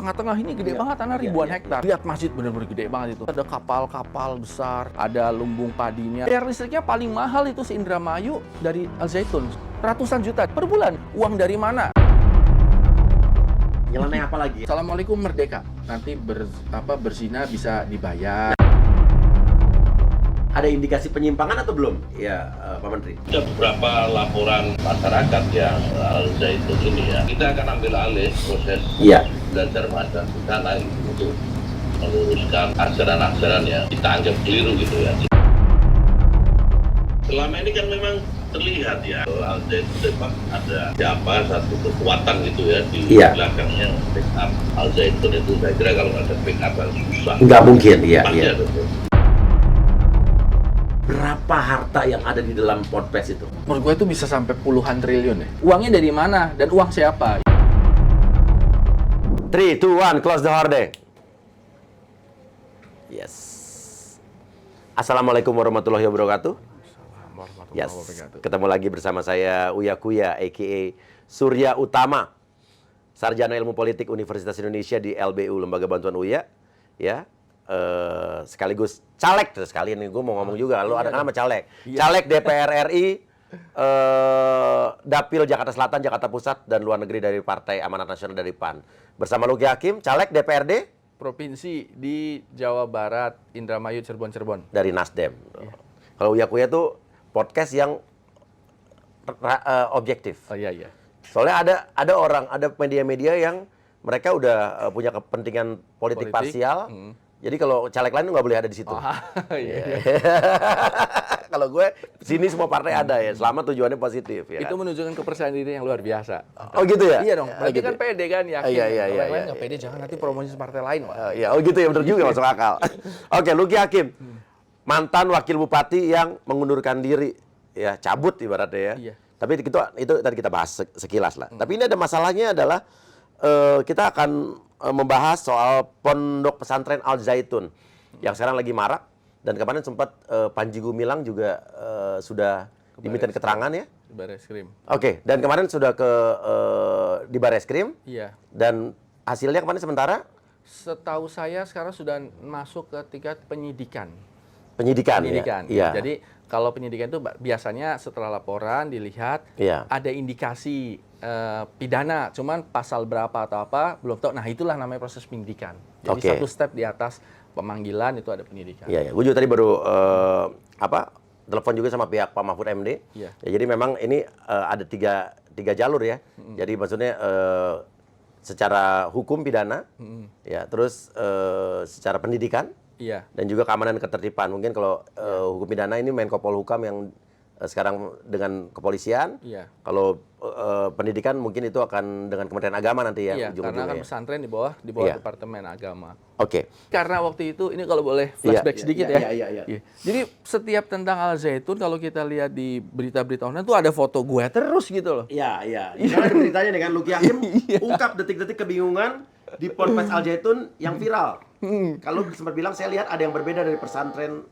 tengah-tengah ini gede banget, tanah ribuan hektar. Lihat masjid bener-bener gede banget itu. Ada kapal-kapal besar, ada lumbung padinya. Bayar listriknya paling mahal itu se Indramayu dari Al Zaitun. Ratusan juta per bulan. Uang dari mana? Nyeleneh apa lagi? Assalamualaikum merdeka. Nanti berzina bisa dibayar. Ada indikasi penyimpangan atau belum? Ya, Pak Menteri. Ada beberapa laporan masyarakat yang Al Zaitun ini ya. Kita akan ambil alih proses belajar mengajar di sana untuk meluruskan ajaran-ajaran yang kita anggap keliru gitu ya. Selama ini kan memang terlihat ya Al Zaitun memang ada satu kekuatan gitu ya di belakangnya backup Al Zaitun itu. Saya kira kalau nggak ada backup susah. Nggak mungkin, iya. Ada. Berapa harta yang ada di dalam Ponpes itu? Menurut gue itu bisa sampai puluhan triliun ya. Uangnya dari mana dan uang siapa? 3, 2, 1, close the horde. Yes. Assalamualaikum warahmatullahi wabarakatuh. Yes. Ketemu lagi bersama saya Uya Kuya, a.k.a. Surya Utama, Sarjana Ilmu Politik Universitas Indonesia di LBU, Lembaga Bantuan Uya. Ya. Sekaligus caleg, sekalian nih gue mau ngomong juga, lo ada nama caleg, caleg DPR RI, Dapil Jakarta Selatan, Jakarta Pusat, dan luar negeri dari Partai Amanat Nasional dari PAN. Bersama Luki Hakim, caleg DPRD Provinsi di Jawa Barat, Indramayu, Cirebon. Dari Nasdem. Kalau Uya Kuya tuh podcast yang objektif. Oh iya. Soalnya ada media-media yang mereka udah punya kepentingan politik parsial. Jadi kalau caleg lain nggak boleh ada di situ. Iya. Kalau gue sini semua partai ada ya, selama tujuannya positif. Ya itu kan? menunjukkan kepercayaan diri yang luar biasa. Oh gitu ya? Iya dong. Berarti gitu kan pede kan, yakin. Iya. Orang lain nggak pede, jangan nanti promosi partai lain. Oh gitu ya, benar juga, masuk akal. Oke, Luki Hakim, mantan wakil bupati yang mengundurkan diri, ya cabut ibaratnya ya. Iya. Tapi itu tadi kita bahas sekilas lah. Tapi ini ada masalahnya adalah kita akan membahas soal pondok pesantren Al Zaitun yang sekarang lagi marak, dan kemarin sempat Panji Gumilang juga sudah diminta keterangan ya di Bareskrim. Oke, dan kemarin sudah di Bareskrim. Iya. Dan hasilnya kemarin sementara Setahu saya sekarang sudah masuk ke tingkat penyidikan. penyidikan. Iya. Jadi kalau penyidikan itu biasanya setelah laporan dilihat ada indikasi pidana, cuman pasal berapa atau apa belum tahu. Nah, itulah namanya proses penyidikan. Jadi satu step di atas pemanggilan itu ada penyidikan. Iya. Gue juga tadi baru telepon juga sama pihak Pak Mahfud MD. Iya. Ya, jadi memang ini ada tiga jalur ya. Jadi maksudnya secara hukum pidana, ya, terus secara pendidikan. Iya. Dan juga keamanan ketertiban. Mungkin kalau hukum pidana ini Menko Polhukam yang sekarang dengan kepolisian. Iya. Kalau pendidikan mungkin itu akan dengan Kementerian Agama nanti ya. Iya, karena kan pesantren di bawah Departemen Agama. Oke. Karena waktu itu, ini kalau boleh flashback sedikit ya. Iya. Jadi setiap tentang Al Zaitun kalau kita lihat di berita-berita online tuh ada foto gue terus gitu loh. Iya. Karena beritanya nih kan, Luki Hakim ungkap detik-detik kebingungan di Ponpes Al Zaitun yang viral. Kalau sempat bilang, saya lihat ada yang berbeda dari pesantren.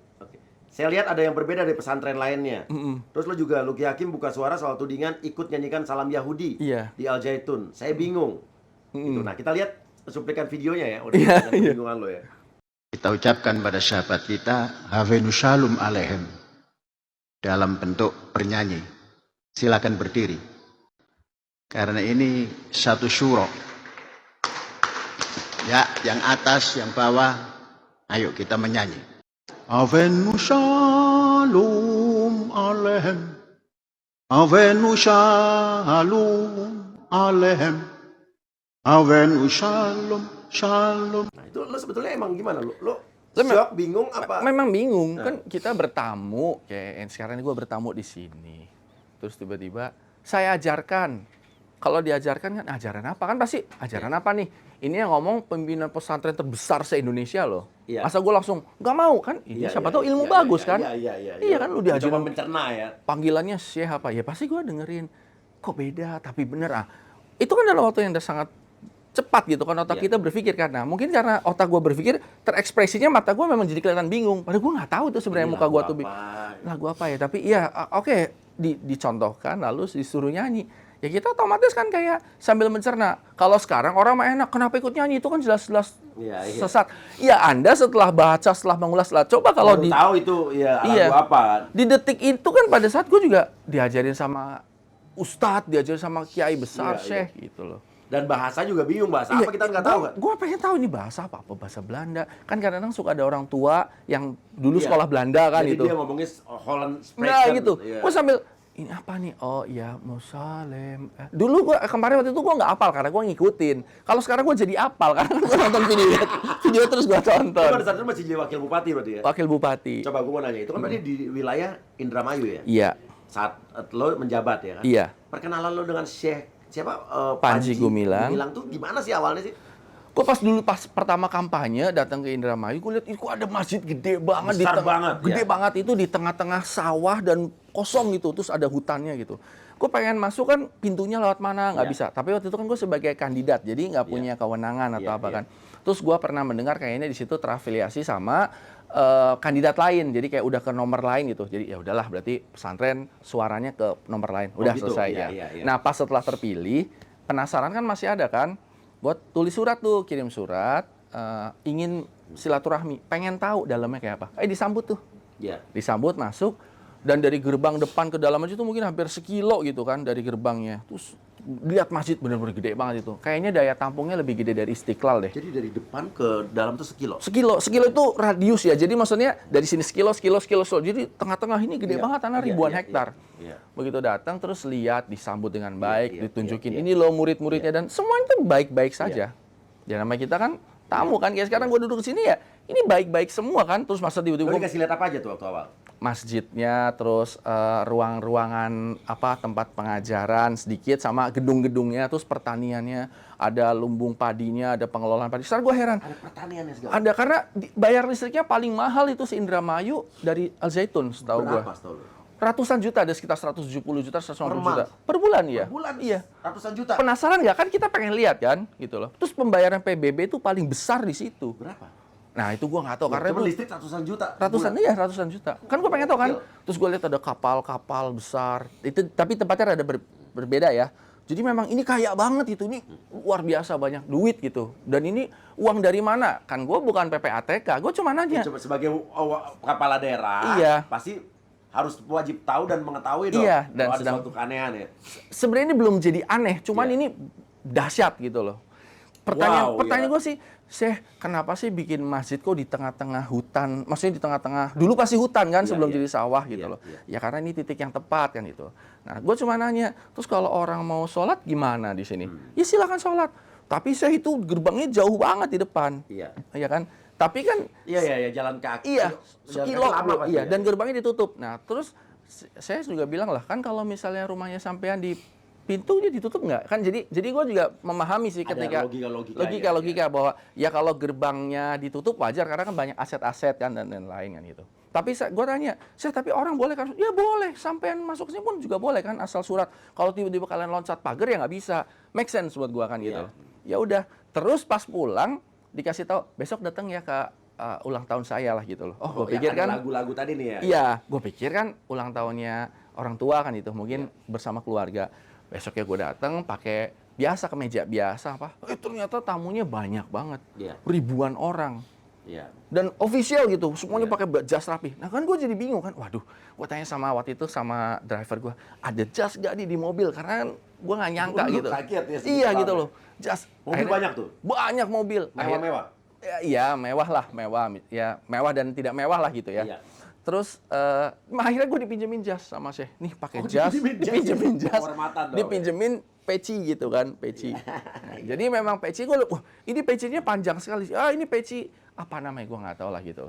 Saya lihat ada yang berbeda dari pesantren lainnya. Terus lo juga, Luki Hakim, buka suara soal tudingan ikut nyanyikan salam Yahudi di Al Zaitun. Saya bingung. Gitu. Nah, kita lihat cuplikan videonya ya. Udah kebingungan lo ya. Kita ucapkan pada sahabat kita, Havenu Shalom Alehem, dalam bentuk bernyanyi. Silakan berdiri. Karena ini satu syuro. Ya, yang atas, yang bawah, ayo kita menyanyi. Avenu Shalom Alehem, Avenu Shalom Alehem, Avenu Shalom. Nah, itu lo sebetulnya emang gimana? Lo shock, bingung apa? Memang bingung. Kan kita bertamu, kayak sekarang ini gue bertamu di sini. Terus tiba-tiba saya ajarkan. Kalau diajarkan kan ajaran apa? Kan pasti ajaran apa nih? Ini yang ngomong pimpinan pesantren terbesar se-Indonesia loh. Iya. Masa gue langsung nggak mau kan? Siapa tahu ilmu bagus kan? Iya kan lu diajarin. Coba mencerna ya. Panggilannya Syekh apa? Ya pasti gue dengerin. Kok beda? Tapi bener Itu kan dalam waktu yang udah sangat cepat gitu kan otak kita berpikir kan. Nah, mungkin karena otak gue berpikir terekspresinya mata gue memang jadi kelihatan bingung. Padahal gue nggak tahu tuh sebenarnya muka gue tuh. Lagu apa ya? Tapi iya oke, dicontohkan lalu disuruh nyanyi. ya kita otomatis kan kayak sambil mencerna. Kalau sekarang orang mah enak, kenapa ikut nyanyi? Itu kan jelas-jelas Iya, iya. sesat. Ya Anda setelah baca, setelah mengulas, setelah coba kalau Baru tahu itu ya Iya. lagu apa kan. di detik itu kan pada saat gue juga diajarin sama ustadz, diajarin sama kiai besar, Iya, syekh gitu loh. Dan bahasa juga bingung, bahasa apa kita nggak tahu kan. Gue pengen tahu ini bahasa apa bahasa Belanda. Kan kadang-kadang suka ada orang tua yang dulu Iya. sekolah Belanda kan Jadi itu. dia ngomongnya Holland Nah kan, gitu. iya. Gue sambil ini apa nih? Oh iya, Musalem. Dulu gue kemarin waktu itu gue nggak apal karena gue ngikutin. Kalau sekarang gue jadi apal karena gue nonton video terus gue Lu tonton. pada saat itu masih jadi wakil bupati berarti ya? Wakil Bupati. Coba gue mau nanya, itu kan berarti di wilayah Indramayu ya? Iya, Saat lo menjabat ya kan? iya. Perkenalan lo dengan Syekh siapa? Panji Gumilang. Gumilang tuh gimana sih awalnya sih? Gue pas pertama kampanye datang ke Indramayu, gue lihat itu ada masjid gede banget, Besar banget, gede ya. banget itu di tengah-tengah sawah dan kosong gitu, terus ada hutannya gitu. Gue pengen masuk kan pintunya lewat mana nggak Ya. bisa. Tapi waktu itu kan gue sebagai kandidat, jadi nggak punya kewenangan atau Ya, apa ya. kan. Terus gue pernah mendengar kayaknya di situ terafiliasi sama kandidat lain, jadi kayak udah ke nomor lain gitu. Jadi ya udahlah, berarti pesantren suaranya ke nomor lain, udah gitu, selesai ya, ya. ya. Nah pas setelah terpilih, penasaran kan masih ada kan. Buat tulis surat tuh, kirim surat, ingin silaturahmi, pengen tahu dalamnya kayak apa. Disambut tuh, Iya. disambut masuk, dan dari gerbang depan ke dalam masjid itu mungkin hampir sekilo gitu kan dari gerbangnya. Terus lihat masjid bener-bener gede banget itu. Kayaknya daya tampungnya lebih gede dari Istiqlal deh. Jadi dari depan ke dalam tuh sekilo. Sekilo itu radius ya. Jadi maksudnya dari sini sekilo. Jadi tengah-tengah ini gede Iya, banget, tanah iya, ribuan iya, hektar. iya. Begitu datang terus lihat, disambut dengan baik, iya, ditunjukin iya, iya. ini loh murid-muridnya dan semuanya itu baik-baik saja. Ya namanya kita kan tamu kan, kayak sekarang gue duduk di sini ya, ini baik-baik semua kan. Terus masa Lo tiba-tiba dikasih lihat apa aja tuh waktu awal? masjidnya, terus ruang-ruangan apa tempat pengajaran sedikit sama gedung-gedungnya, terus pertaniannya, ada lumbung padinya, ada pengelolaan padi. Sekarang gue heran. Ada pertaniannya segala. Ada karena bayar listriknya paling mahal itu se Indramayu dari Al Zaitun setahu gue. Berapa setahu lo? Ratusan juta, ada sekitar 170 juta, 150 Per juta. month? Per bulan ya? Per bulan Iya. ratusan juta. Penasaran nggak? Kan kita pengen lihat kan, gitu loh. Terus pembayaran PBB itu paling besar di situ. Berapa? Nah itu gua nggak tahu karena Cuma itu listrik ratusan juta. ratusan juta. Kan gua pengen tahu kan. Terus gua lihat ada kapal-kapal besar. Itu tapi tempatnya ada berbeda ya. Jadi memang ini kaya banget itu, ini luar biasa banyak duit gitu. Dan ini uang dari mana? Kan gua bukan PPATK, gua cuma nanya. Coba sebagai kepala daerah, Iya. pasti harus wajib tahu dan mengetahui dong. Iya, dan kalau ada sedang- suatu keanehan ya. Sebenarnya ini belum jadi aneh, cuman Iya. ini dahsyat gitu loh. Wow, Pertanyaan iya. gue sih, Syekh, kenapa sih bikin masjid kok di tengah-tengah hutan? Maksudnya di tengah-tengah, dulu pasti hutan kan Iya, sebelum iya. jadi sawah gitu Iya, loh. iya. Ya karena ini titik yang tepat kan itu. Nah, gue cuma nanya, terus kalau orang mau sholat gimana di sini? Ya silakan sholat. Tapi Syekh itu gerbangnya jauh banget di depan. Iya. Iya kan? Tapi kan Iya, jalan kaki. iya, Jalan sekilo kaki lama bro, pasti iya, ya. dan gerbangnya ditutup. Nah, terus saya juga bilang lah, kan kalau misalnya rumahnya sampean di pintunya ditutup nggak? Kan jadi gue juga memahami sih Ada ketika logika, bahwa ya kalau gerbangnya ditutup wajar karena kan banyak aset-aset kan dan lain-lain kan gitu. Tapi gue tanya, tapi orang boleh kan? Ya boleh, sampean masuk sini pun juga boleh kan asal surat. Kalau tiba-tiba kalian loncat pagar ya nggak bisa. Make sense buat gue kan gitu. Ya udah, terus pas pulang dikasih tahu besok datang ya ke ulang tahun saya lah gitu loh. Oh, gue pikir ada kan lagu-lagu tadi nih ya. iya, gue pikir kan ulang tahunnya orang tua kan itu, mungkin bersama keluarga. Besoknya gue datang pakai biasa kemeja biasa apa. Ternyata tamunya banyak banget. Iya. Ribuan orang. Iya. Dan official gitu, semuanya Iya. pakai jas rapi. Nah kan gue jadi bingung kan, waduh, gue tanya sama waktu itu sama driver gue, ada jas gak nih di mobil? Karena kan gue nggak nyangka Lu gitu. kaget ya, Iya sedikit gitu lama. loh, jas. Mobil Akhirnya banyak tuh? Banyak mobil. Mewah-mewah? Iya, mewah lah, mewah. Ya, mewah dan tidak mewah lah gitu ya. Iya. Terus akhirnya gue dipinjemin jas sama Syekh. Nih pakai Oh, jas, dipinjemin jas. jas, Kehormatan dong, dipinjemin peci gitu kan, peci. Nah, jadi memang peci gue, wah ini pecinya panjang sekali. Ini peci apa namanya gue nggak tahu lah gitu.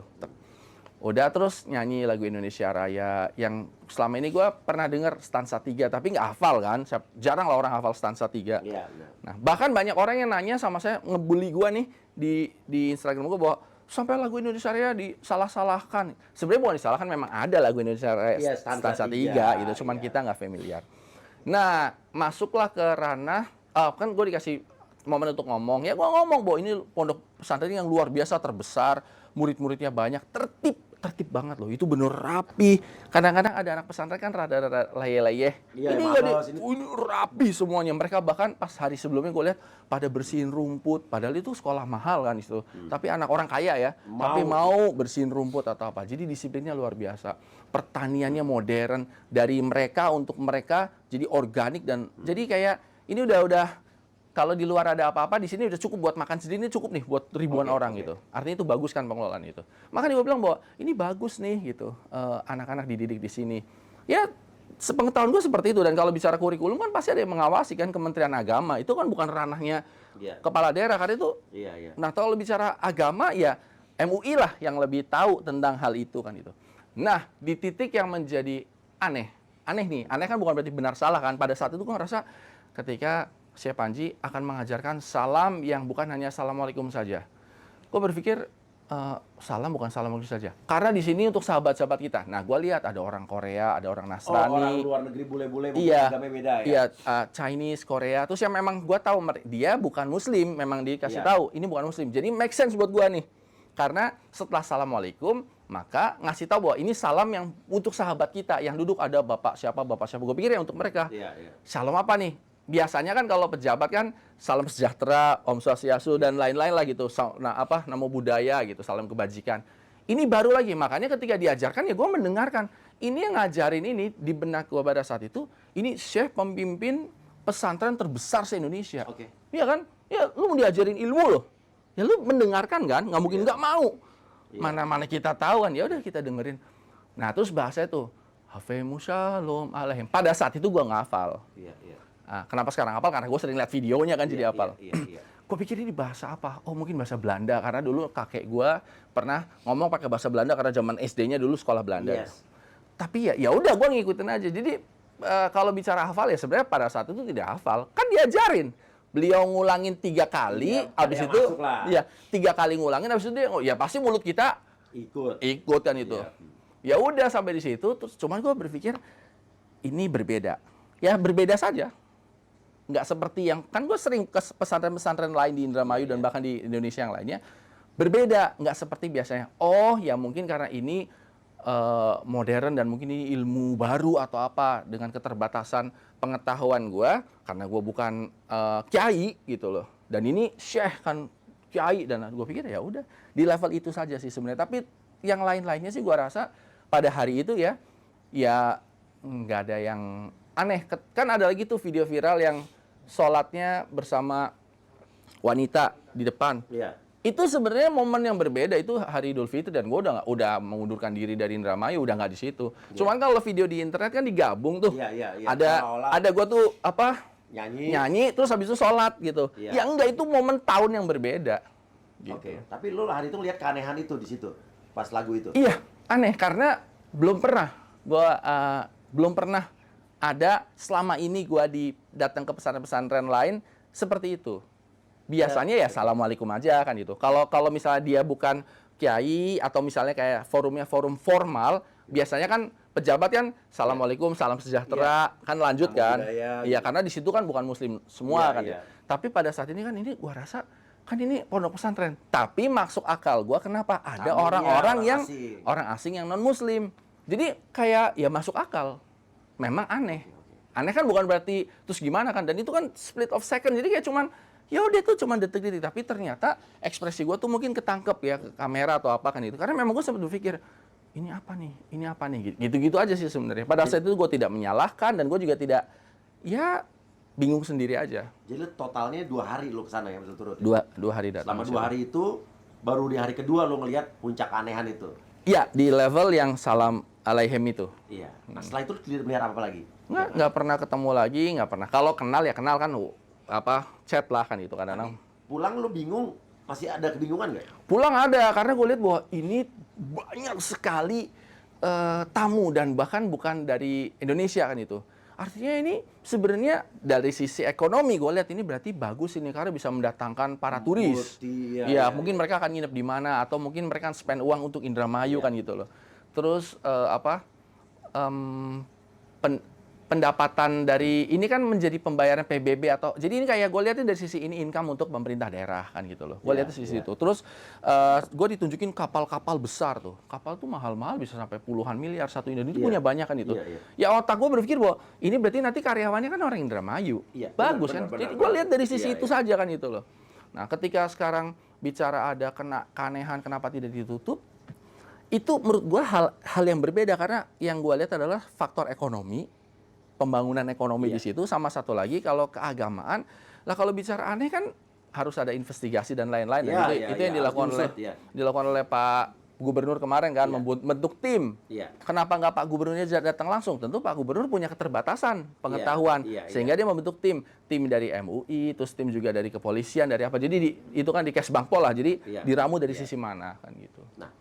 Udah terus nyanyi lagu Indonesia Raya yang selama ini gue pernah dengar stansa 3 tapi nggak hafal kan. Jarang lah orang hafal stansa 3. Iya, benar. Nah, bahkan banyak orang yang nanya sama saya, ngebully gue nih di Instagram gue bahwa sampai lagu Indonesia Raya disalah-salahkan. Sebenarnya bukan disalahkan, memang ada lagu Indonesia Raya Iya, stansa 3 gitu, cuman iya. kita nggak familiar. Nah, masuklah ke ranah, kan gue dikasih momen untuk ngomong. Ya gue ngomong bahwa ini pondok pesantren yang luar biasa, terbesar, murid-muridnya banyak, tertib. tertib banget loh. Itu bener rapi. Kadang-kadang ada anak pesantren kan rada-rada layeh-layeh. Iya, Ini malas, enggak ini. ini rapi semuanya. Mereka bahkan pas hari sebelumnya gue lihat pada bersihin rumput. Padahal itu sekolah mahal kan itu. Tapi anak orang kaya ya. Tapi mau bersihin rumput atau apa. Jadi disiplinnya luar biasa. Pertaniannya modern. Dari mereka untuk mereka jadi organik dan jadi kayak ini udah kalau di luar ada apa-apa, di sini udah cukup buat makan sendiri, ini cukup nih buat ribuan orang gitu. Artinya itu bagus kan pengelolaan itu. Makanya gue bilang bahwa ini bagus nih gitu, anak-anak dididik di sini. Ya, sepengetahuan gue seperti itu. Dan kalau bicara kurikulum kan pasti ada yang mengawasi kan Kementerian Agama. Itu kan bukan ranahnya kepala daerah karena itu. Nah, kalau bicara agama ya MUI lah yang lebih tahu tentang hal itu kan itu. Nah, di titik yang menjadi aneh nih, kan bukan berarti benar salah kan. Pada saat itu gue ngerasa ketika Syekh Panji akan mengajarkan salam yang bukan hanya assalamualaikum saja. Gue berpikir salam bukan assalamualaikum saja. Karena di sini untuk sahabat-sahabat kita. Nah, gue lihat ada orang Korea, ada orang Nasrani. Orang luar negeri bule-bule, iya, agamanya beda ya. Iya, Chinese, Korea. Terus yang memang gue tahu dia bukan Muslim, memang dikasih tahu ini bukan Muslim. Jadi make sense buat gue nih. Karena setelah assalamualaikum, maka ngasih tahu bahwa ini salam yang untuk sahabat kita yang duduk ada bapak siapa. Gue pikir ya untuk mereka. Shalom apa nih? Biasanya kan kalau pejabat kan salam sejahtera, Om Swastiastu dan lain-lain lah gitu. Nah, namo budaya gitu, salam kebajikan. Ini baru lagi, makanya ketika diajarkan ya gue mendengarkan. Ini yang ngajarin ini di benak gue pada saat itu, ini Syekh pemimpin pesantren terbesar se-Indonesia. Iya kan? Ya lu mau diajarin ilmu loh. Ya lu mendengarkan kan? Nggak mungkin nggak mau. Mana-mana kita tahu kan, ya udah kita dengerin. Nah, terus bahasa itu Hafemu shalom alaihim. Pada saat itu gue nggak hafal. Nah, kenapa sekarang hafal? Karena gue sering lihat videonya kan jadi hafal. Gue pikir ini bahasa apa? Oh mungkin bahasa Belanda karena dulu kakek gue pernah ngomong pakai bahasa Belanda karena zaman SD-nya dulu sekolah Belanda. Tapi ya udah gue ngikutin aja. Jadi kalau bicara hafal ya sebenarnya pada saat itu tidak hafal. Kan diajarin. Beliau ngulangin 3 kali, habis itu ya 3 kali ngulangin, habis itu dia ya pasti mulut kita ikut kan itu. Ya udah sampai di situ. Terus cuman gue berpikir ini berbeda. Ya berbeda saja. Nggak seperti yang, kan gue sering ke pesantren-pesantren lain di Indramayu dan bahkan di Indonesia yang lainnya, berbeda, nggak seperti biasanya. Oh ya mungkin karena ini modern dan mungkin ini ilmu baru atau apa, dengan keterbatasan pengetahuan gue, karena gue bukan kiai gitu loh. Dan ini syekh kan kiai, dan gue pikir ya udah di level itu saja sih sebenarnya. Tapi yang lain-lainnya sih gue rasa pada hari itu ya nggak ada yang aneh. Kan ada lagi tuh video viral yang sholatnya bersama wanita di depan. Itu sebenarnya momen yang berbeda, itu hari Idul Fitri dan gue udah mengundurkan diri dari Indramayu, udah nggak di situ. Cuman kalau video di internet kan digabung tuh. Ada gue tuh nyanyi terus habis itu sholat gitu. Ya enggak, itu momen tahun yang berbeda. Gitu. Tapi lo hari itu lihat keanehan itu di situ pas lagu itu. Iya, aneh karena belum pernah ada selama ini gue datang ke pesantren-pesantren lain seperti itu. Biasanya ya assalamualaikum aja kan gitu. Kalau misalnya dia bukan kiai atau misalnya kayak forumnya forum formal, biasanya kan pejabat kan assalamualaikum, salam sejahtera, kan lanjut kan. Iya, karena di situ kan bukan muslim semua kan. Tapi pada saat ini kan ini gue rasa kan ini pondok pesantren. Tapi masuk akal gue kenapa ada orang-orang yang orang asing yang non muslim. Jadi kayak ya masuk akal. Memang aneh. Aneh kan bukan berarti terus gimana kan. Dan itu kan split of second. Jadi kayak cuman ya udah tuh cuman detik-detik. Tapi ternyata ekspresi gue tuh mungkin ketangkep ya ke kamera atau apa kan itu. Karena memang gue sempat berpikir ini apa nih. Gitu-gitu aja sih sebenarnya. Pada saat itu gue tidak menyalahkan dan gue juga tidak ya bingung sendiri aja. Jadi totalnya 2 hari lo kesana ya berturut-turut. Dua hari datang. Selama 2 hari itu baru di hari kedua lo ngelihat puncak keanehan itu. Iya, di level yang salam alaihim itu. Iya. Nah, setelah itu melihat apa lagi? Nggak pernah ketemu lagi, nggak pernah. Kalau kenal ya kenal kan, chat lah kan itu kadang-kadang. Pulang lo bingung, masih ada kebingungan nggak? Pulang ada, karena gue lihat bahwa ini banyak sekali tamu dan bahkan bukan dari Indonesia kan itu. Artinya ini sebenarnya dari sisi ekonomi gue lihat ini berarti bagus ini karena bisa mendatangkan para turis. Iya, mungkin mereka akan nginep di mana atau mungkin mereka akan spend uang untuk Indramayu kan gitu loh. Terus pendapatan dari ini kan menjadi pembayaran PBB atau jadi ini kayak gue lihatnya dari sisi ini income untuk pemerintah daerah kan gitu loh. Gue Iya, lihatnya dari sisi iya. itu. Terus gue ditunjukin kapal-kapal besar tuh. Kapal tuh mahal-mahal bisa sampai puluhan miliar satu Indonesia itu Iya. punya banyak kan itu. Iya, iya. Ya otak gue berpikir bahwa ini berarti nanti karyawannya kan orang Indramayu. Iya, Bagus benar, kan. benar, Jadi benar. gue lihat dari sisi Iya, itu iya. saja kan itu loh. Nah, ketika sekarang bicara ada keanehan kenapa tidak ditutup, itu menurut gue hal yang berbeda karena yang gue lihat adalah faktor ekonomi, pembangunan ekonomi di Iya. situ, sama satu lagi kalau keagamaan. Lah kalau bicara aneh kan harus ada investigasi dan lain-lain. Iya, Nah, iya, itu iya, yang dilakukan harus oleh diusut, iya. dilakukan oleh Pak Gubernur kemarin kan Iya. membentuk tim. Iya. Kenapa nggak Pak Gubernurnya datang langsung? Tentu Pak Gubernur punya keterbatasan pengetahuan, iya, iya. sehingga dia membentuk tim dari MUI, terus tim juga dari kepolisian, dari apa. Jadi itu kan di Kesbangpol lah. Jadi Iya. diramu dari Iya. sisi mana kan gitu. Nah,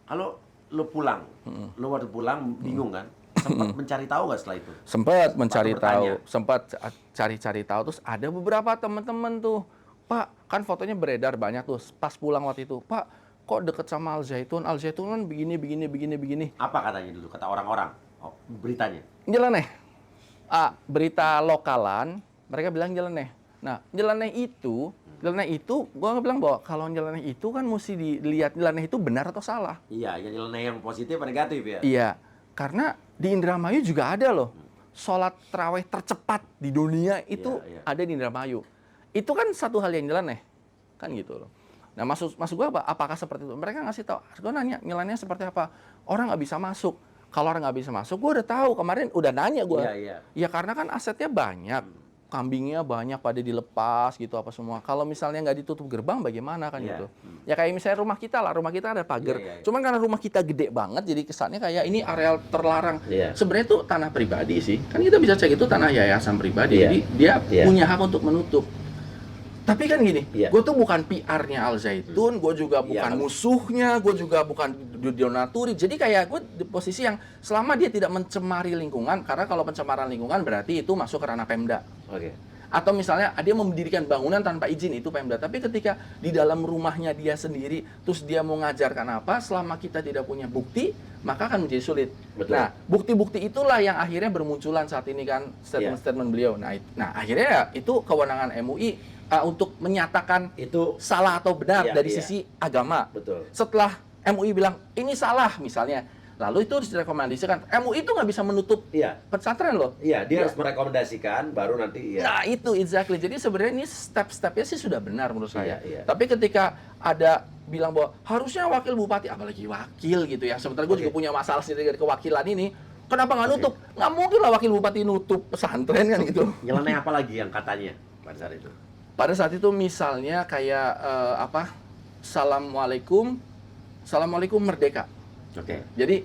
kalau lu pulang, lu waktu pulang bingung kan? Sempat mencari tahu nggak setelah itu? Sempat mencari bertanya. tahu, sempat cari-cari tahu, terus ada beberapa teman-teman tuh, Pak, kan fotonya beredar banyak tuh pas pulang waktu itu, Pak, kok deket sama Al Zaitun kan begini. Apa katanya dulu? Kata orang-orang. Oh, beritanya. Nyeleneh. Berita lokalan, mereka bilang nyeleneh. Nah, nyeleneh itu, gua bilang bahwa kalau nyeleneh itu kan mesti dilihat nyeleneh itu benar atau salah. Iya, yang nyeleneh yang positif atau negatif ya? Iya, karena di Indramayu juga ada loh. Sholat tarawih tercepat di dunia itu Iya, iya. ada di Indramayu. Itu kan satu hal yang nyeleneh. Kan gitu loh. Nah, maksud gua apa? Apakah seperti itu? Mereka ngasih tahu. Gua nanya, nyelenehnya seperti apa? Orang nggak bisa masuk. Kalau orang nggak bisa masuk, gua udah tahu. Kemarin udah nanya gua. Iya, iya. Ya karena kan asetnya banyak. Kambingnya banyak pada dilepas gitu apa semua. Kalau misalnya nggak ditutup gerbang bagaimana kan Iya. gitu. Ya kayak misalnya rumah kita lah, rumah kita ada pagar. Iya, iya, iya. Cuman karena rumah kita gede banget jadi kesannya kayak ini areal terlarang. Iya. Sebenarnya itu tanah pribadi sih. Kan kita bisa cek itu tanah yayasan pribadi. Iya. Jadi dia Iya. punya hak untuk menutup. Tapi kan gini, Iya. gue tuh bukan PR-nya Al Zaitun, gue juga Iya, bukan kan? musuhnya, gue juga bukan donaturi. Jadi kayak gue di posisi yang selama dia tidak mencemari lingkungan, karena kalau pencemaran lingkungan berarti itu masuk ke ranah Pemda. Oke. Atau misalnya dia mendirikan bangunan tanpa izin itu Pemda. Tapi ketika di dalam rumahnya dia sendiri, terus dia mau ngajarkan apa, selama kita tidak punya bukti, maka akan menjadi sulit. Betul. Nah, bukti-bukti itulah yang akhirnya bermunculan saat ini kan statement-statement beliau. Nah, akhirnya ya itu kewenangan MUI untuk menyatakan Itu salah atau benar Iya, dari iya. sisi agama. betul. Setelah MUI bilang ini salah misalnya, lalu itu harus direkomendasikan. MUI itu nggak bisa menutup Iya. pesantren loh. Iya, dia Iya. harus merekomendasikan baru nanti iya. Nah itu exactly. Jadi sebenarnya ini step-stepnya sih sudah benar menurut saya. Iya. Tapi ketika ada bilang bahwa harusnya wakil bupati, apalagi wakil gitu ya. Sementara gue Oke. juga punya masalah sendiri dari kewakilan ini. Kenapa nggak nutup? Nggak mungkin lah wakil bupati nutup pesantren kan gitu. Nyeleneh apa lagi yang katanya pada saat itu? Pada saat itu misalnya kayak Assalamualaikum merdeka. Oke. Jadi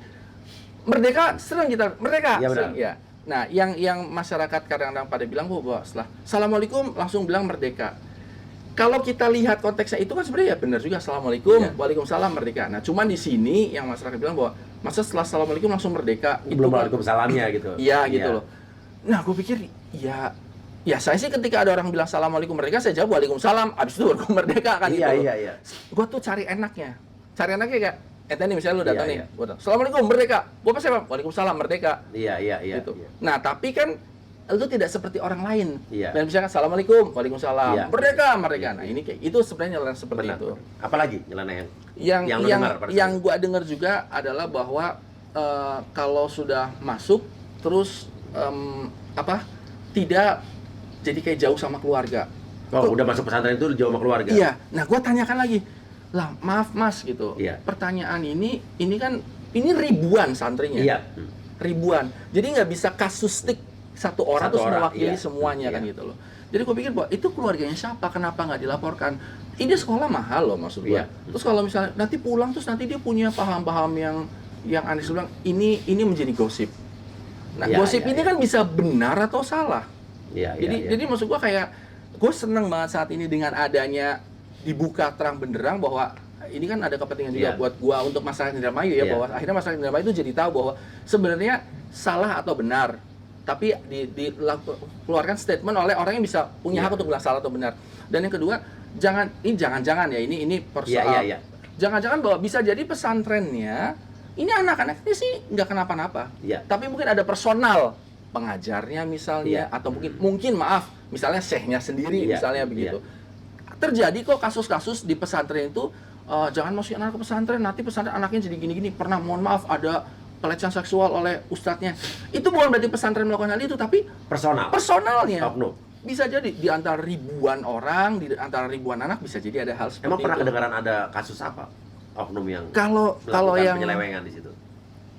merdeka sering kita merdeka. Iya, benar. sering, ya. Nah, yang masyarakat kadang-kadang pada bilang bahwa setelah Assalamualaikum langsung bilang merdeka. Kalau kita lihat konteksnya itu kan sebenarnya ya benar juga Assalamualaikum, Iya. Waalaikumsalam merdeka. Nah, cuman di sini yang masyarakat bilang bahwa masa setelah Assalamualaikum langsung merdeka Belum kan- waalaikumsalamnya gitu. Iya gitu loh. Nah, gue pikir ya saya sih ketika ada orang bilang Assalamualaikum merdeka, saya jawab Waalaikumsalam, abis itu baru merdeka kan Iya, gitu loh. iya. Gue tuh cari enaknya kayak nih misalnya lu datang Iya, nih, iya. gua datang, Assalamualaikum merdeka, gue pasti bilang Waalaikumsalam merdeka Iya. gitu. Iya. Nah tapi kan lu tidak seperti orang lain. Iya. Dan misalkan Assalamualaikum, Waalaikumsalam, Iya. merdeka. Iya. Nah ini kayak itu sebenarnya nyeleneh seperti Benar. itu. Apalagi nyeleneh Yang lu yang dengar pada saat yang itu? gua dengar juga adalah bahwa kalau sudah masuk terus tidak jadi kayak jauh sama keluarga. Oh, udah masuk pesantren itu jauh sama keluarga. Iya. Nah, gua tanyakan lagi. Lah, maaf Mas gitu. Iya. Pertanyaan ini kan ribuan santrinya. Iya. Ribuan. Jadi nggak bisa kasustik satu orang Satu terus orang, mewakili iya. semuanya kan Iya. gitu loh. Jadi gue pikir bahwa itu keluarganya siapa, kenapa nggak dilaporkan? Ini sekolah mahal loh maksud gue. Iya. Terus kalau misalnya nanti pulang terus nanti dia punya paham-paham yang aneh bilang ini menjadi gosip. Nah, Iya, gosip iya, ini iya. kan bisa benar atau salah. Iya. Jadi maksud gua kayak gue seneng banget saat ini dengan adanya dibuka terang benderang bahwa ini kan ada kepentingan juga Iya. buat gua untuk masyarakat Indramayu ya, Iya. bahwa akhirnya masyarakat Indramayu itu jadi tahu bahwa sebenarnya salah atau benar, tapi dikeluarkan statement oleh orang yang bisa punya Iya. hak untuk bilang salah atau benar. Dan yang kedua, jangan-jangan ya ini persoalan. Iya. Jangan-jangan bahwa bisa jadi pesantrennya ini anak-anaknya sih nggak kenapa-napa. Iya. Tapi mungkin ada personal pengajarnya misalnya, atau mungkin maaf, misalnya syekhnya sendiri misalnya begitu. Terjadi kok kasus-kasus di pesantren itu, jangan masukin anak ke pesantren, nanti pesantren anaknya jadi gini-gini. Pernah, mohon maaf, ada pelecehan seksual oleh ustadznya. Itu bukan berarti pesantren melakukan hal itu, tapi personalnya. Oknum. Bisa jadi di antara ribuan orang, di antara ribuan anak bisa jadi ada hal seperti Emang pernah itu. kedengaran ada kasus apa? Oknum yang Kalau melakukan yang penyelewengan di situ.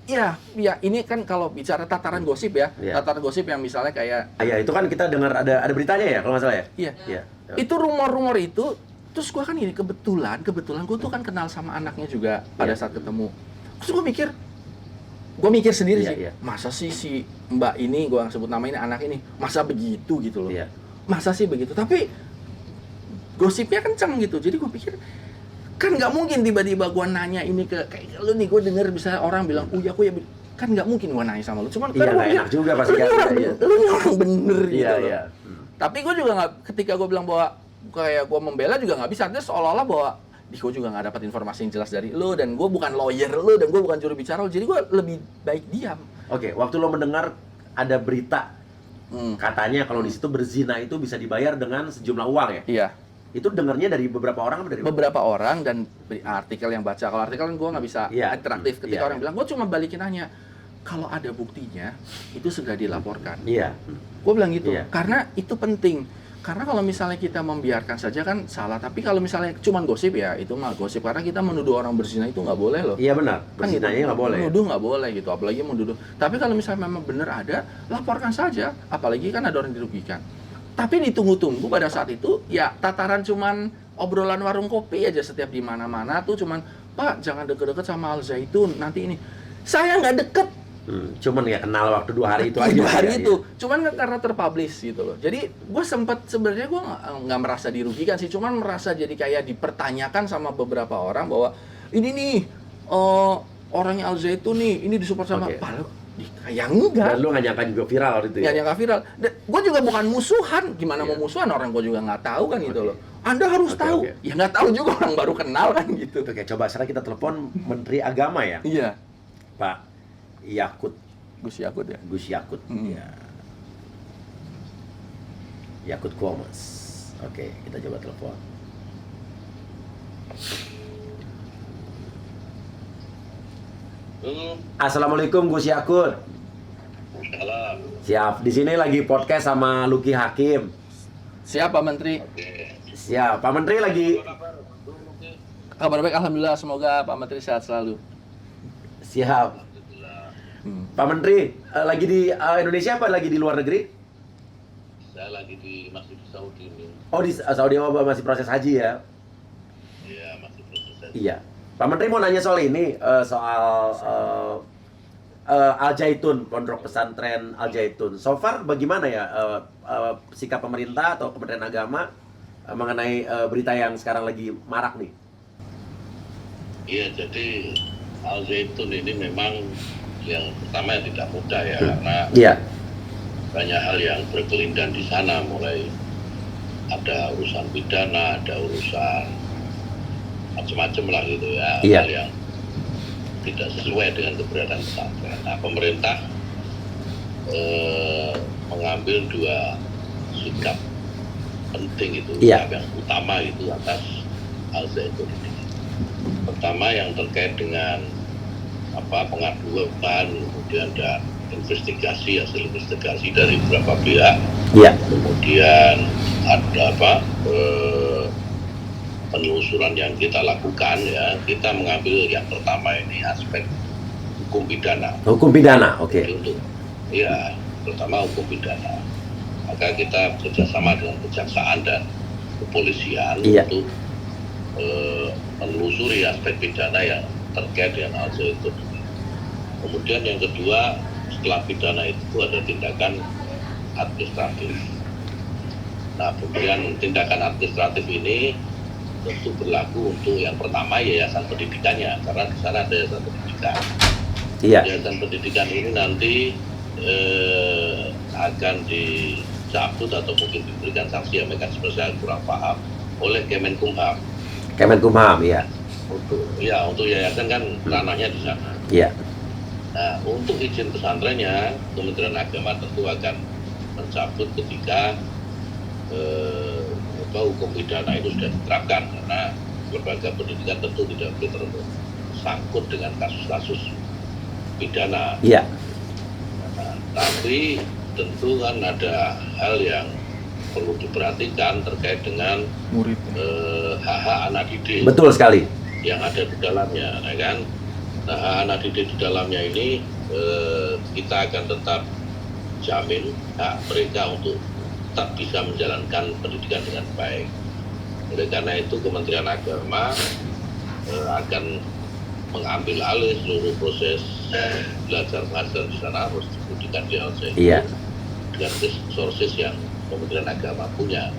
ya ini kan kalau bicara tataran gosip ya, tataran gosip yang misalnya kayak Ya itu kan kita dengar ada beritanya ya kalau nggak salah ya. Iya. Itu rumor-rumor itu, terus gua kan ini kebetulan gua tuh kan kenal sama anaknya juga pada saat ketemu. Terus gua mikir sendiri sih, masa sih si Mbak ini, gua sebut nama ini, anak ini, masa begitu gitu loh. Masa sih begitu, tapi gosipnya kenceng gitu. Jadi gua pikir kan nggak mungkin tiba-tiba gua nanya ini ke kayak lu nih, gua denger bisa orang bilang aku ya kan nggak mungkin gua nanya sama lu, cuman kan gua enak juga pasti kan. lu nih orang bener gitu loh. Tapi gua juga nggak, ketika gua bilang bahwa kayak gua membela juga nggak bisa, artinya seolah-olah bahwa gue juga nggak dapat informasi yang jelas dari lu, dan gue bukan lawyer lu, dan gue bukan juru bicara lu, jadi gue lebih baik diam. Oke, waktu lo mendengar ada berita katanya kalau di situ berzina itu bisa dibayar dengan sejumlah uang ya? Iya. Itu dengarnya dari beberapa orang apa dari beberapa orang, dan artikel yang baca. Kalau artikel kan gue nggak bisa interaktif. Ketika orang bilang, gue cuma balikin nanya, kalau ada buktinya itu segera dilaporkan. Gue bilang gitu, karena itu penting. Karena kalau misalnya kita membiarkan saja kan salah, tapi kalau misalnya cuma gosip ya itu mah gosip, karena kita menuduh orang berzina itu nggak boleh loh. Iya benar, kan gitu, berzinanya nggak boleh. Menuduh nggak boleh gitu, apalagi menuduh. Tapi kalau misalnya memang benar ada, laporkan saja, apalagi kan ada orang dirugikan. Tapi ditunggu-tunggu pada saat itu, ya tataran cuman obrolan warung kopi aja setiap di mana-mana tuh cuman, Pak jangan deket-deket sama Al Zaitun, nanti ini. Saya nggak deket. Cuman ya kenal waktu 2 hari itu aja. 2 hari itu, cuman karena terpublish gitu loh. Jadi gue sempat sebenarnya gue nggak merasa dirugikan sih, cuman merasa jadi kayak dipertanyakan sama beberapa orang bahwa ini nih orangnya Al Zaitun nih, ini disupport sama Padahal ya enggak. Dan lu nggak nyangka juga viral waktu itu ya? Ya nyangka viral. Gue juga bukan musuhan, gimana mau musuhan, orang gue juga nggak tahu kan gitu loh. Anda harus tahu. Ya nggak tahu juga, orang baru kenal kan gitu. Oke, coba sekarang kita telepon Menteri Agama ya. Iya. Pak Yakut. Gus Yakut ya. Gus Yakut. Ya. Yakut Komas. Oke, kita coba telepon. Assalamualaikum Gus Yakut. Salam. Siap. Di sini lagi podcast sama Luki Hakim. Siap Pak Menteri. Siap. Pak Menteri lagi. Kabar baik, alhamdulillah. Semoga Pak Menteri sehat selalu. Siap. Pak Menteri, lagi di Indonesia apa lagi di luar negeri? Saya lagi masih di Saudi ini. Oh, di Saudi masih proses haji ya? Iya, masih proses haji. Iya. Pak Menteri mau nanya soal ini, soal Al Zaitun, pondok pesantren Al Zaitun. So far bagaimana ya sikap pemerintah atau Kementerian Agama mengenai berita yang sekarang lagi marak nih? Iya, jadi Al Zaitun ini memang yang pertama yang tidak mudah ya, karena banyak hal yang berkelindan di sana, mulai ada urusan pidana, ada urusan macam-macam lah gitu ya, hal yang tidak sesuai dengan keberadaan pesantren. Nah, pemerintah mengambil 2 sikap penting itu, yang utama itu atas Al Zaitun ini. Pertama yang terkait dengan pengaduan, kemudian ada hasil investigasi dari beberapa pihak. Kemudian ada penelusuran yang kita lakukan ya. Kita mengambil yang pertama ini aspek hukum pidana. Hukum pidana, oke. Ya, pertama hukum pidana. Maka kita bekerjasama dengan kejaksaan dan kepolisian untuk menelusuri aspek pidana yang terkait dengan Al Zaitun. Kemudian yang kedua, setelah pidana itu ada tindakan administratif. Nah, kemudian tindakan administratif ini tentu berlaku untuk yang pertama yayasan pendidikannya, karena di sana ada yayasan pendidikan. Yayasan pendidikan ini nanti akan dicabut atau mungkin diberikan sanksi yang mekanisme saya kurang paham oleh Kemenkumham. Kemenkumham, ya. Untuk yayasan kan ranahnya di sana. Nah, untuk izin pesantrennya, Kementerian Agama tentu akan mencabut ketika hukum pidana itu sudah diterapkan, karena lembaga pendidikan tentu tidak boleh tersangkut dengan kasus-kasus pidana. Iya. Nah, tapi tentu kan ada hal yang perlu diperhatikan terkait dengan Murid. hak-hak anak didik Betul sekali. yang ada di dalamnya, ya kan? Nah, hak anak didik di dalamnya ini kita akan tetap jamin hak mereka untuk tetap bisa menjalankan pendidikan dengan baik. Oleh karena itu Kementerian Agama akan mengambil alih seluruh proses belajar mengajar di sana, harus pendidikan di Al-Zaitun Iya. dengan resources yang Kementerian Agama punya.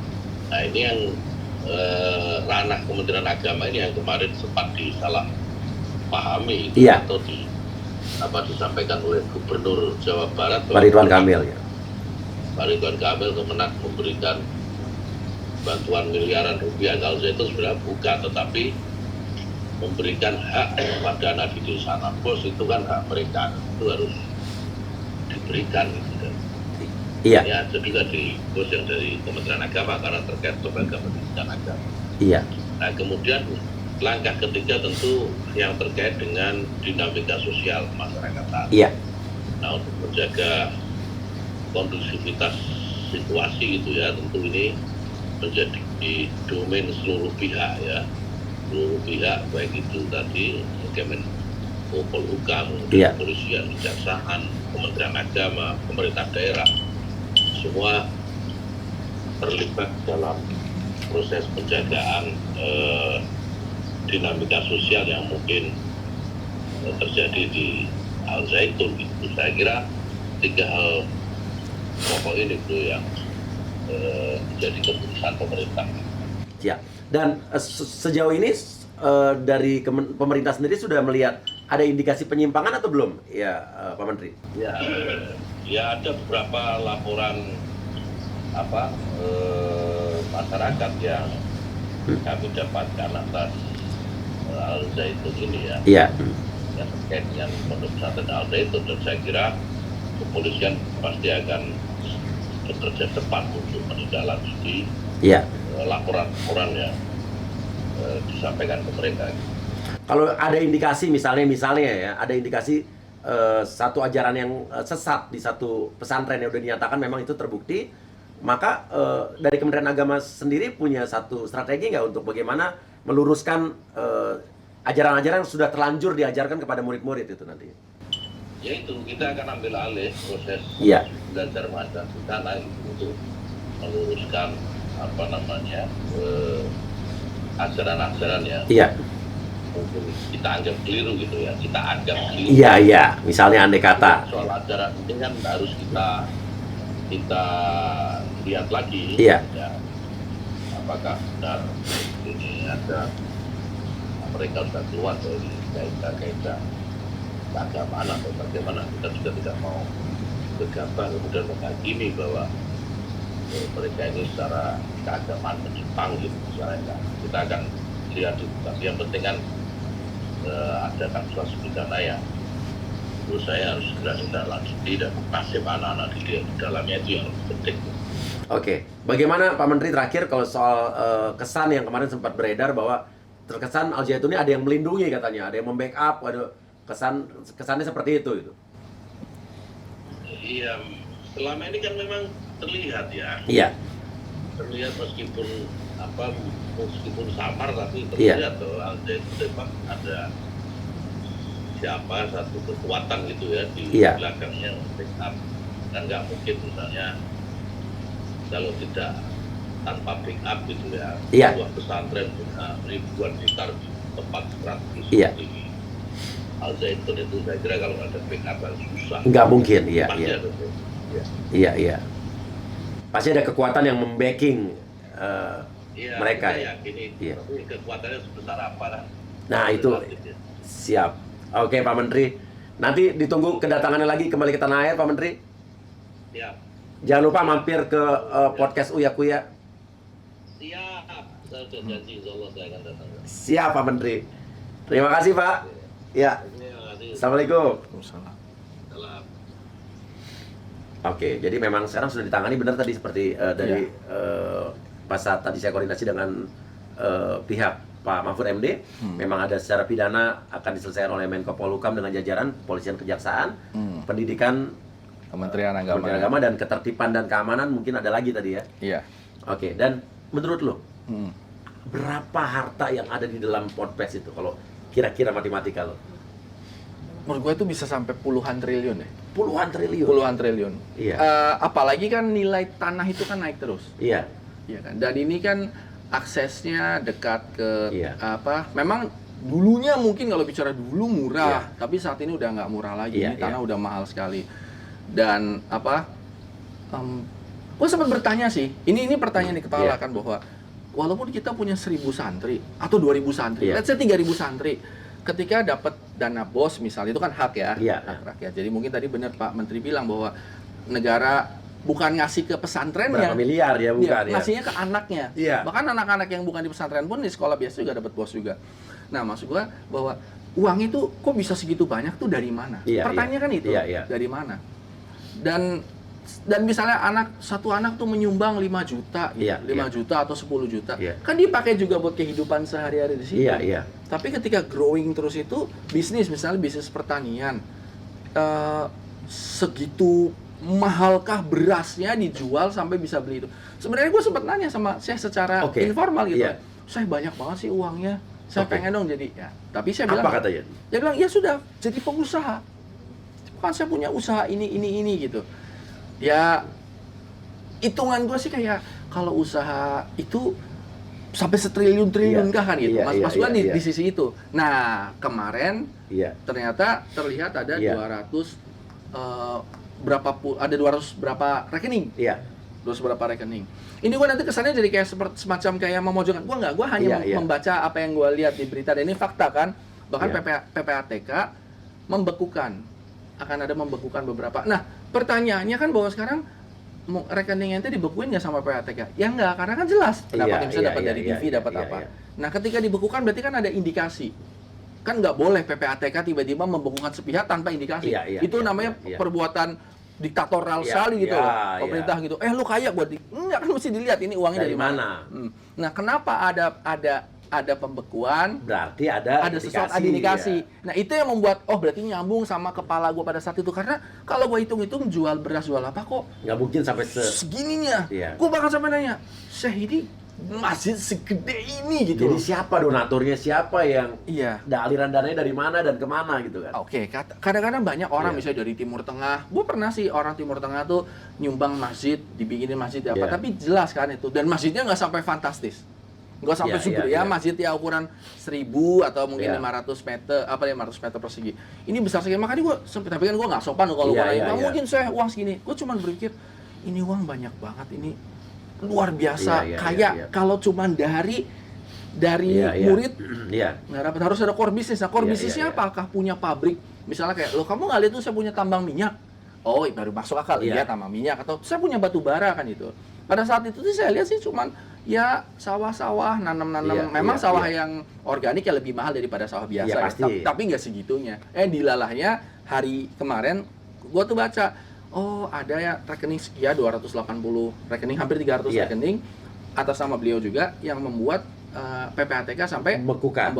Nah, ini yang ranah Kementerian Agama ini yang kemarin sempat disalah pahami Iya. atau disampaikan oleh Gubernur Jawa Barat Pak Ridwan Kamil ya. Pak Ridwan Kamil Kemenak memberikan bantuan miliaran rupiah. Kalau saya itu sebenarnya bukan, tetapi memberikan hak kepada anak didik sana. Bos itu kan hak mereka, itu harus diberikan gitu kan. Iya. Ya, itu juga di bos yang dari Kementerian Agama karena terkait lembaga pendidikan agama. Iya. Nah, kemudian langkah ketiga tentu yang terkait dengan dinamika sosial masyarakat saat ini. Iya. Nah, untuk menjaga kondusivitas situasi gitu ya, tentu ini menjadi domain seluruh pihak ya, seluruh pihak, baik itu tadi Kemenko Polhukam, Iya. Kepolisian, Kejaksaan, Kementerian Agama, pemerintah daerah, semua terlibat dalam proses penjagaan dinamika sosial yang mungkin terjadi di Al-Zaitun gitu. Saya kira tiga hal pokok ini tuh yang menjadi keputusan pemerintah. Ya. Dan sejauh ini dari pemerintah sendiri sudah melihat ada indikasi penyimpangan atau belum? Ya, Pak Menteri. Ya ada beberapa laporan masyarakat yang kami dapatkan atas Al-Zaitun ini ya. Iya. Yang terkait dengan pondok pesantren Al-Zaitun, dan saya kira kepolisian pasti akan bekerja cepat untuk menindaklanjuti Iya. laporan-laporan yang disampaikan ke mereka. Kalau ada indikasi misalnya ya, ada indikasi satu ajaran yang sesat di satu pesantren yang udah dinyatakan memang itu terbukti, maka dari Kementerian Agama sendiri punya satu strategi nggak untuk bagaimana meluruskan ajaran-ajaran yang sudah terlanjur diajarkan kepada murid-murid itu nanti? Yaitu kita akan ambil alih proses Iya. belajar mengajar di sana untuk meluruskan ajaran-ajaran yang Iya. mungkin kita anggap keliru gitu ya, kita anggap keliru. Iya. Misalnya andai kata. Soal ajaran ini kan harus kita lihat lagi. Iya. Ya, apakah benar ini ada mereka sudah keluar dari kaidah-kaidah keagamaan atau bagaimana. Kita juga tidak mau gegabah kemudian menghakimi bahwa mereka ini secara keagamaan menyimpang gitu misalnya. Kita akan lihat itu, tapi yang penting kan ada kasus pidana yang menurut saya harus segera ditindaklanjuti dan nasib anak-anak di dalamnya itu yang lebih penting. Oke, bagaimana Pak Menteri terakhir kalau soal kesan yang kemarin sempat beredar bahwa terkesan Al-Zaitun ini ada yang melindungi katanya, ada yang membackup, ada kesannya seperti itu gitu. Iya, selama ini kan memang terlihat ya. Iya. Terlihat meskipun samar tapi Iya. terlihat bahwa Al-Zaitun memang ada siapa satu kekuatan gitu ya di Iya. belakangnya backup, dan nggak mungkin misalnya kalau tidak tanpa backup gitu ya. Iya. Sebuah pesantren punya ribuan hektar di tempat strategis Iya. seperti Al-Zaitun itu, saya kira kalau ada backup kan susah. Nggak mungkin, iya. Pasti Iya. ada backup. Iya. Pasti ada kekuatan yang membacking Iya, mereka. saya yakini, Iya. tapi kekuatannya sebesar apa lah. Nah, itu siap. Oke, Pak Menteri. Nanti ditunggu kedatangannya lagi kembali ke tanah air, Pak Menteri. Siap. Jangan lupa mampir ke podcast Uya Kuya. Siap. Saya sudah janji, insya Allah saya akan datang. Siap, Pak Menteri. Terima kasih, Pak. Ya. Terima kasih. Assalamualaikum. Waalaikumsalam. Oke, jadi memang sekarang sudah ditangani benar tadi seperti dari pas saat tadi saya koordinasi dengan pihak Pak Mahfud MD, memang ada secara pidana akan diselesaikan oleh Menko Polhukam dengan jajaran Polisian Kejaksaan, Pendidikan, Kementerian Agama. Kementerian Agama dan Ketertiban dan Keamanan mungkin ada lagi tadi ya. Iya. Oke, dan menurut lo berapa harta yang ada di dalam Ponpes itu kalau kira-kira matematika lo? Menurut gue itu bisa sampai puluhan triliun ya. Puluhan triliun. Puluhan triliun. Iya. Apalagi kan nilai tanah itu kan naik terus. Iya. Iya kan. Dan ini kan aksesnya dekat ke Iya. memang dulunya mungkin kalau bicara dulu murah, Iya. tapi saat ini udah nggak murah lagi. Iya, Ini tanah iya. udah mahal sekali. Dan gue sempat bertanya sih. Ini pertanyaan di kepala Iya. kan bahwa walaupun kita punya 1.000 santri atau 2.000 santri, Iya. let's say 3.000 santri, ketika dapat dana BOS misalnya itu kan hak ya, Iya. hak rakyat. Jadi mungkin tadi benar Pak Menteri bilang bahwa negara bukan ngasih ke pesantrennya, Berapa miliar ya bukan ya? ngasihnya ke anaknya. Iya. Bahkan anak-anak yang bukan di pesantren pun di sekolah biasa juga dapat BOS juga. Nah, maksud gua bahwa uang itu kok bisa segitu banyak tuh dari mana? Iya, Pertanyaannya kan itu, Iya. dari mana? Dan misalnya satu anak tuh menyumbang 5 juta, gitu, Iya, 5 juta atau 10 juta, Iya. kan dipakai juga buat kehidupan sehari-hari di situ. Iya, iya. Tapi ketika growing terus itu bisnis, misalnya bisnis pertanian, segitu mahalkah berasnya dijual sampai bisa beli itu? Sebenarnya gue sempat nanya sama saya secara Oke. informal gitu, Iya. saya banyak banget sih uangnya, saya Oke. pengen dong jadi ya. Tapi saya bilang, Apa katanya? dia bilang ya sudah jadi pengusaha, kan saya punya usaha ini gitu. Ya hitungan gue sih kayak kalau usaha itu sampai setriliun-triliun Iya, kah kan gitu. iya, Mas iya, gua iya. di sisi itu. Nah, kemarin Iya. ternyata terlihat ada Iya. 200 ada 200 berapa rekening. Iya. 200 berapa rekening. Ini gua nanti kesannya jadi kayak semacam kayak memojokkan. Gua hanya Iya, iya. membaca apa yang gua lihat di berita dan ini fakta kan. Bahkan Iya. PPATK membekukan, akan ada membekukan beberapa. Nah, pertanyaannya kan bahwa sekarang rekening ente dibekuin nggak sama PPATK? Ya nggak, karena kan jelas dapatnya bisa dapat dari TV, dapat apa. Nah, ketika dibekukan berarti kan ada indikasi. Kan nggak boleh PPATK tiba-tiba membekukan sepihak tanpa indikasi. Iya, Itu iya, namanya iya. perbuatan diktatorial Iya, sekali gitu iya, loh. iya. Pemerintah gitu. Lu kaya buat enggak, kan mesti dilihat ini uangnya Dari dari mana. mana? Nah, kenapa ada pembekuan? Berarti ada Sesuatu ada indikasi. ya. Nah, itu yang membuat berarti nyambung sama kepala gue pada saat itu, karena kalau gue hitung-hitung jual beras jual apa kok Nggak mungkin sampai segininya. Iya. Gue bakal sampai nanya, "Syekh, ini masjid segede ini gitu." Jadi loh. siapa donaturnya, siapa yang Iya. aliran dananya dari mana dan kemana gitu kan? Oke, kadang-kadang banyak orang Iya. misalnya dari Timur Tengah. Gue pernah sih orang Timur Tengah tuh nyumbang masjid, dibikinin masjid apa, Iya. tapi jelas kan itu. Dan masjidnya nggak sampai fantastis. Nggak sampai Iya, super iya, ya, iya. masjid ya ukuran 1000 atau mungkin Iya. 500 meter, 500 meter persegi. Ini besar sekali, makanya gue tapi kan gue nggak sopan loh kalau Iya, gue nanya, iya, "Nggak iya. mungkin saya uang segini." Gue cuma berpikir, ini uang banyak banget, ini luar biasa. Iya, iya, Kayak iya, iya. kalau cuma dari Iya, iya. murid Iya. nggak dapat, harus ada core bisnis. Nah, core Iya, bisnisnya iya, iya. apakah punya pabrik? Misalnya kayak, "Loh, kamu nggak lihat tuh saya punya tambang minyak?" Oh, baru masuk akal. Iya. Iya, tambang minyak. Atau saya punya batu bara kan itu. Pada saat itu sih saya lihat sih cuman ya sawah-sawah, nanam-nanam. Iya, Memang iya, sawah iya. yang organik ya lebih mahal daripada sawah biasa. Iya, ya. pasti. Tapi nggak segitunya. Dilalahnya hari kemarin gua tuh baca, oh ada ya rekening sekian 280 rekening, hampir 300 Iya. rekening atas nama beliau juga yang membuat PPATK sampai membekukan.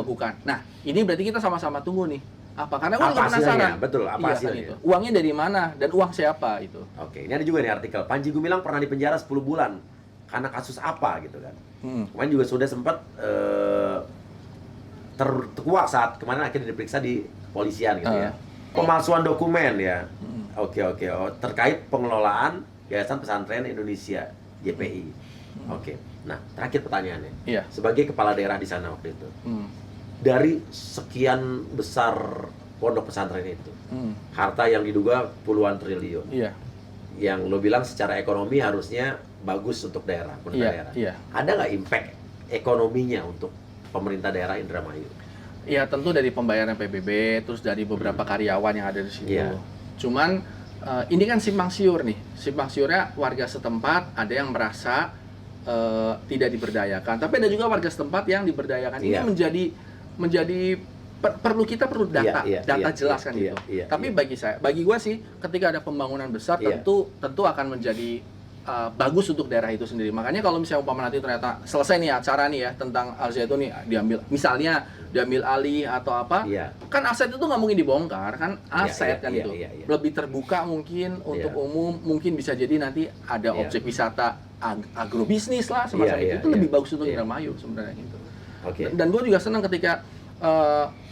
Nah, ini berarti kita sama-sama tunggu nih. Apa? Karena gue juga Apa penasaran. hasilnya? Betul, apa Iya, hasilnya? kan itu. Uangnya dari mana dan uang siapa itu? Oke, ini ada juga nih artikel. Panji Gumilang pernah dipenjara 10 bulan karena kasus apa gitu kan. Kemarin juga sudah sempat terkuak saat kemarin akhirnya diperiksa di polisian gitu ya. Pemalsuan dokumen ya. Oke. Oh, terkait pengelolaan Yayasan Pesantren Indonesia YPI. Oke. Nah, terakhir pertanyaannya. Iya. Sebagai kepala daerah di sana waktu itu, dari sekian besar pondok pesantren itu, harta yang diduga puluhan triliun, Iya. yang lo bilang secara ekonomi harusnya bagus untuk daerah, pemerintah daerah. Iya. Ada nggak impact ekonominya untuk pemerintah daerah Indramayu? Ya tentu dari pembayaran PBB, terus dari beberapa karyawan yang ada di situ. Iya. Cuman ini kan simpang siur nih. Simpang siurnya warga setempat ada yang merasa tidak diberdayakan, tapi ada juga warga setempat yang diberdayakan. Iya. Ini menjadi perlu data, data jelas kan gitu. Tapi iya. bagi gua sih, ketika ada pembangunan besar, Iya. tentu akan menjadi bagus untuk daerah itu sendiri. Makanya kalau misalnya umpama nanti ternyata selesai nih acara nih ya tentang Al Zaitun nih diambil alih atau apa, Iya. kan aset itu nggak mungkin dibongkar, kan aset kan iya, itu. iya, iya. Lebih terbuka mungkin untuk Iya. umum, mungkin bisa jadi nanti ada Iya. objek wisata agrobisnis lah semacam Iya, itu iya, lebih iya. bagus untuk Iya. Indramayu sebenarnya gitu. Oke. Dan gue juga senang ketika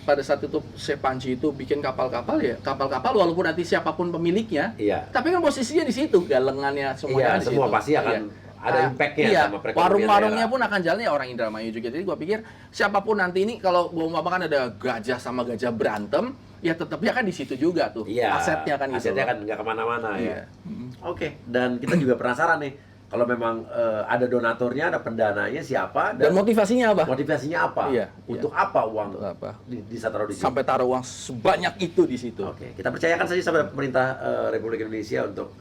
pada saat itu Panji itu bikin kapal-kapal walaupun nanti siapapun pemiliknya, Iya. tapi kan posisinya di situ, galengannya semuanya Iya, di semua situ. pasti akan ada impact-nya iya. sama perekonomian Warung-warungnya daerah. pun akan jalannya orang Indramayu juga. Jadi gua pikir siapapun nanti ini kalau umpama kan ada gajah sama gajah berantem, ya tetapnya kan di situ juga tuh. Iya. Asetnya kan gitu. Asetnya loh. kan nggak kemana-mana Iya. ya. Oke. Dan kita juga penasaran nih, kalau memang ada donaturnya, ada pendananya siapa Dan motivasinya apa? motivasinya apa? Iya, Untuk apa uang Untuk apa? bisa taruh di situ? Sampai taruh uang sebanyak itu di situ. Oke, kita percayakan saja sama pemerintah Republik Indonesia untuk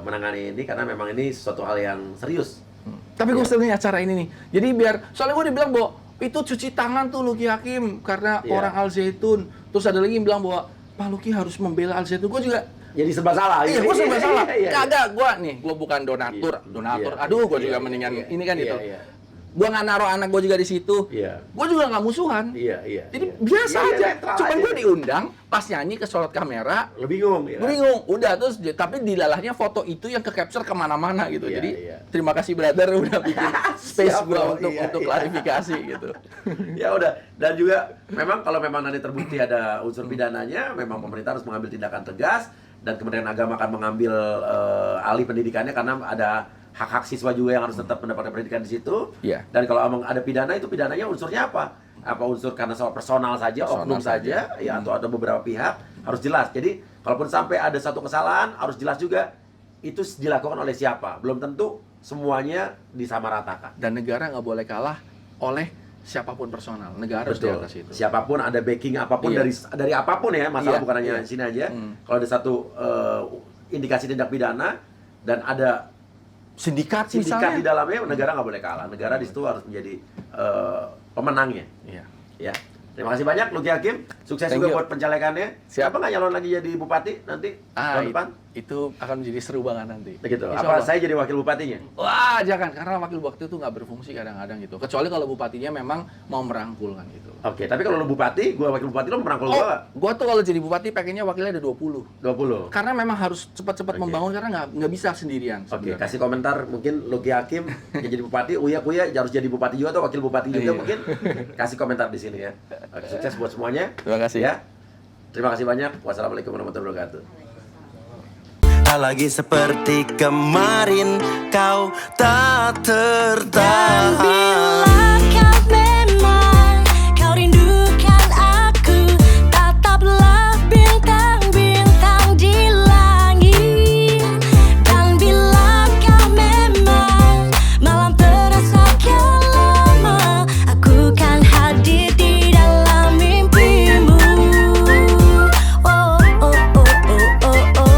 menangani ini karena memang ini suatu hal yang serius. Tapi gue seneng nih acara ini nih. Jadi soalnya gue dibilang bahwa itu cuci tangan tuh Luki Hakim karena Iya. orang Al Zaitun. Terus ada lagi yang bilang bahwa Pak Luki harus membela Al Zaitun. Gue juga Jadi serba salah. iya, gue serba salah. Iya. Kagak, gue bukan donatur. Iya. Aduh, gue juga Iya, mendingan iya, ini kan iya, gitu. iya. Gue nggak naruh anak gue juga di situ. Iya. Gue juga nggak musuhan. Iya. Jadi iya. biasa Iya, aja. netral Cuman aja. gue diundang, pas nyanyi ke sorot kamera, Lo bingung ya. gue bingung. Udah terus, tapi dilalahnya foto itu yang ke capture kemana-mana gitu. Iya, Jadi iya. terima kasih brother udah bikin space Siap, gue bro. untuk Iya, iya. klarifikasi gitu. Ya udah, dan juga memang kalau memang nanti terbukti ada unsur pidananya, memang pemerintah harus mengambil tindakan tegas dan Kementerian Agama akan mengambil alih pendidikannya karena ada hak-hak siswa juga yang harus tetap mendapatkan pendidikan di situ. Iya. Dan kalau emang ada pidana, itu pidananya unsurnya apa? Apa unsur karena soal personal saja, oknum saja, ya atau ada beberapa pihak, harus jelas. Jadi kalaupun sampai ada satu kesalahan, harus jelas juga itu dilakukan oleh siapa. Belum tentu semuanya disamaratakan. Dan negara nggak boleh kalah oleh siapapun personal. Negara harus di Betul. atas itu. Siapapun ada backing apapun Iya. dari apapun ya, masalah Iya, bukan hanya iya. di sini aja. Hmm. Kalau ada satu indikasi tindak pidana dan ada Sindikat sindikat di misalnya. dalamnya, negara nggak boleh kalah. Negara di situ harus menjadi pemenangnya. Iya. Ya. Terima kasih banyak Luki Hakim. Sukses Thank juga you. buat pencalekannya. Siap. Siapa nggak nyalon lagi jadi bupati nanti tahun depan? Itu akan menjadi seru banget nanti. Begitu. Insya Apa Allah. saya jadi wakil bupatinya? Wah, jangan, karena wakil bupati itu nggak berfungsi kadang-kadang gitu. Kecuali kalau bupatinya memang mau merangkul kan gitu. Oke, tapi kalau lu bupati, gua wakil bupati, lu merangkul Oh, gua gua tuh kalau jadi bupati pengennya wakilnya ada 20. 20. Karena memang harus cepat-cepat Oke. membangun karena nggak bisa sendirian. Oke, sebenarnya. kasih komentar mungkin Luki Hakim yang jadi bupati, Uya harus jadi bupati juga atau wakil bupati juga Iya. mungkin. Kasih komentar di sini ya. Oke, sukses buat semuanya. Terima kasih. Ya. Terima kasih banyak. Wassalamualaikum warahmatullahi wabarakatuh. Tak lagi seperti kemarin, kau tak tertahan.